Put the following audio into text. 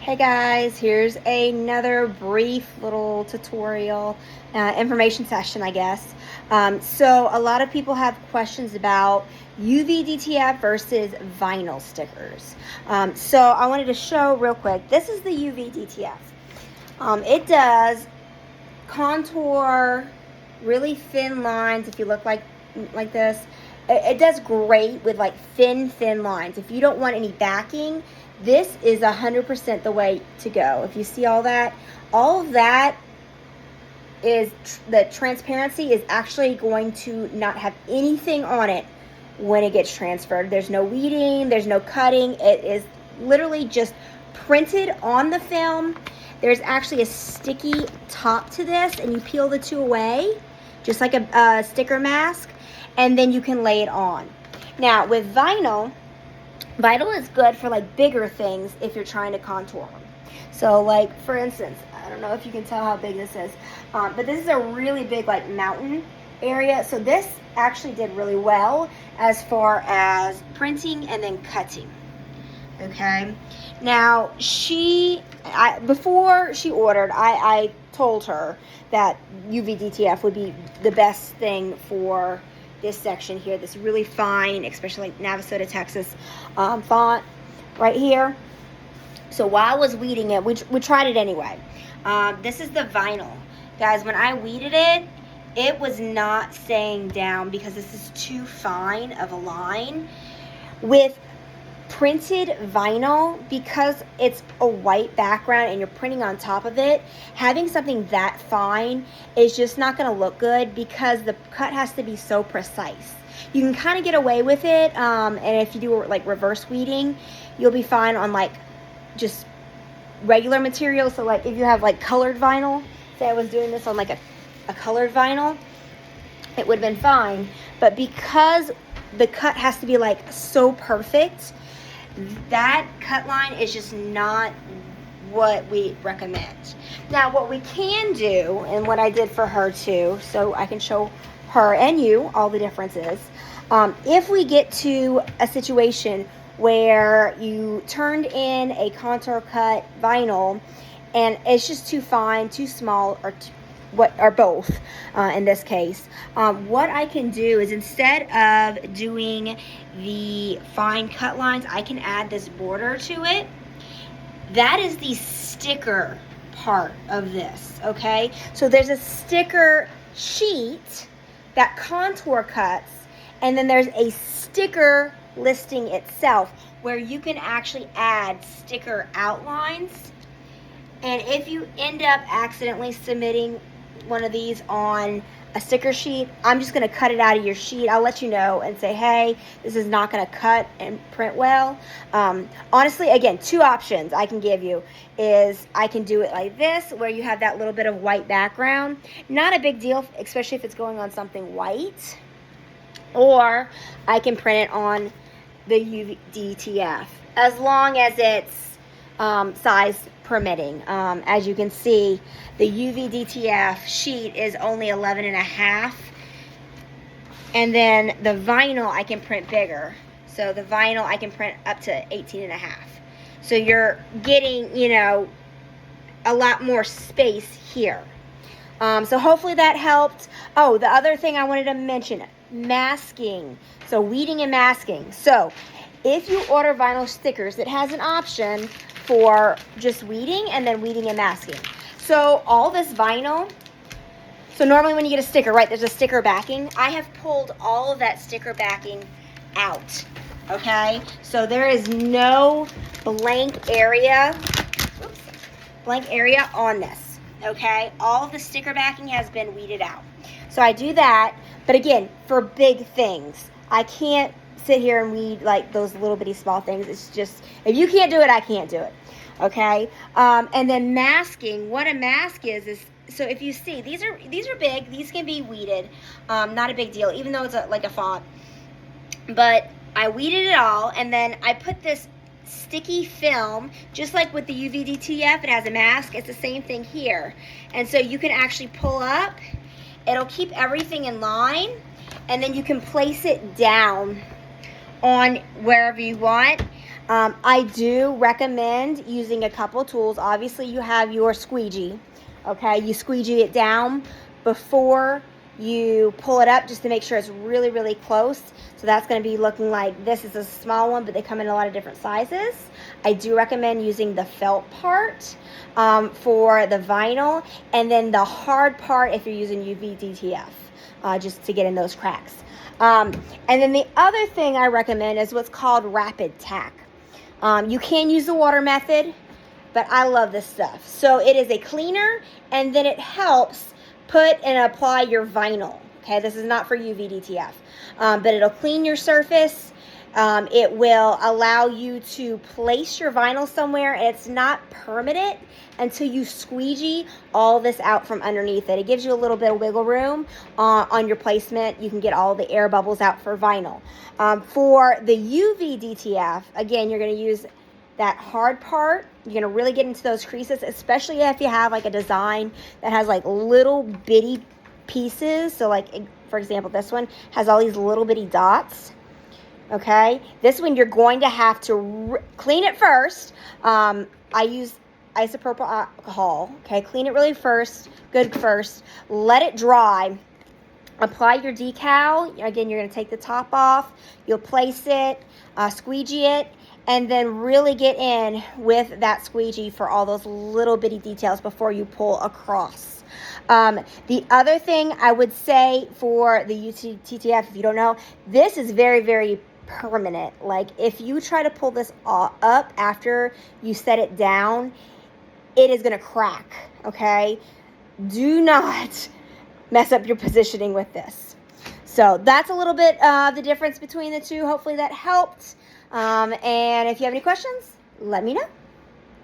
Hey guys, here's another brief little tutorial, information session, I guess. So a lot of people have questions about UV DTF versus vinyl stickers. So I wanted to show real quick, this is the UV DTF. It does contour, really thin lines. If you look like this, it does great with like thin lines. If you don't want any backing, this is 100% the way to go. If you see all of that is the transparency is actually going to not have anything on it when it gets transferred. There's no weeding, there's no cutting. It is literally just printed on the film. There's actually a sticky top to this, and you peel the two away, just like a sticker mask, and then you can lay it on. Now with vinyl is good for like bigger things if you're trying to contour them. So like for instance, I don't know if you can tell how big this is, but this is a really big like mountain area. So this actually did really well as far as printing and then cutting. Okay. Now before she ordered, I told her that UV DTF would be the best thing for this section here, this really fine, especially like Navasota, Texas font right here. So while I was weeding it, we tried it anyway. This is the vinyl. Guys, when I weeded it, it was not staying down because this is too fine of a line. With printed vinyl, because it's a white background and you're printing on top of it, having something that fine is just not going to look good because the cut has to be so precise. You can kind of get away with it, and if you do like reverse weeding, you'll be fine on like just regular material. So like if you have like colored vinyl, say I was doing this on like a colored vinyl, it would have been fine. But because the cut has to be like so perfect, that cut line is just not what we recommend. Now what we can do, and what I did for her too, so I can show her and you all the differences, if we get to a situation where you turned in a contour cut vinyl and it's just too fine, too small, or both in this case, what I can do is instead of doing the fine cut lines, I can add this border to it. That is the sticker part of this, okay? So there's a sticker sheet that contour cuts, and then there's a sticker listing itself where you can actually add sticker outlines. And if you end up accidentally submitting one of these on a sticker sheet, I'm just going to cut it out of your sheet. I'll let you know and say, hey, this is not going to cut and print well. Honestly, again, two options I can give you is I can do it like this, where you have that little bit of white background. Not a big deal, especially if it's going on something white. Or I can print it on the UV DTF, as long as it's size permitting. As you can see, the UV DTF sheet is only 11.5, and then the vinyl I can print bigger. So the vinyl I can print up to 18.5. So you're getting, a lot more space here. So hopefully that helped. Oh, the other thing I wanted to mention, masking. So weeding and masking. So if you order vinyl stickers, it has an option for just weeding and then weeding and masking. So all this vinyl, so normally when you get a sticker, right, there's a sticker backing. I have pulled all of that sticker backing out, okay? So there is no blank area on this, okay? All of the sticker backing has been weeded out. So I do that, but again, for big things, I can't sit here and weed like those little bitty small things. It's just, if you can't do it, I can't do it. Okay, and then masking. What a mask is so if you see, these are big. These can be weeded. Not a big deal, even though it's like a font. But I weeded it all, and then I put this sticky film, just like with the UV DTF. It has a mask. It's the same thing here, and so you can actually pull up. It'll keep everything in line, and then you can place it down on wherever you want. I do recommend using a couple tools. Obviously, you have your squeegee. Okay, you squeegee it down before you pull it up just to make sure it's really, really close. So that's going to be looking like this is a small one, but they come in a lot of different sizes. I do recommend using the felt part for the vinyl, and then the hard part if you're using UV DTF, just to get in those cracks. And then the other thing I recommend is what's called rapid tack. You can use the water method, but I love this stuff. So it is a cleaner, and then it helps put and apply your vinyl. Okay, this is not for UV DTF, but it'll clean your surface. It will allow you to place your vinyl somewhere, and it's not permanent until you squeegee all this out from underneath it. It gives you a little bit of wiggle room on your placement. You can get all the air bubbles out for vinyl. For the UV DTF, again, you're going to use that hard part. You're going to really get into those creases, especially if you have like a design that has like little bitty pieces. So like, for example, this one has all these little bitty dots. Okay, this one you're going to have to clean it first. I use isopropyl alcohol. Okay, clean it really good first. Let it dry. Apply your decal. Again, you're going to take the top off. You'll place it, squeegee it, and then really get in with that squeegee for all those little bitty details before you pull across. The other thing I would say for the TTF, if you don't know, this is very, very permanent. Like if you try to pull this up after you set it down, it is going to crack. Okay, do not mess up your positioning with this. So that's a little bit of the difference between the two. Hopefully that helped. And if you have any questions, let me know.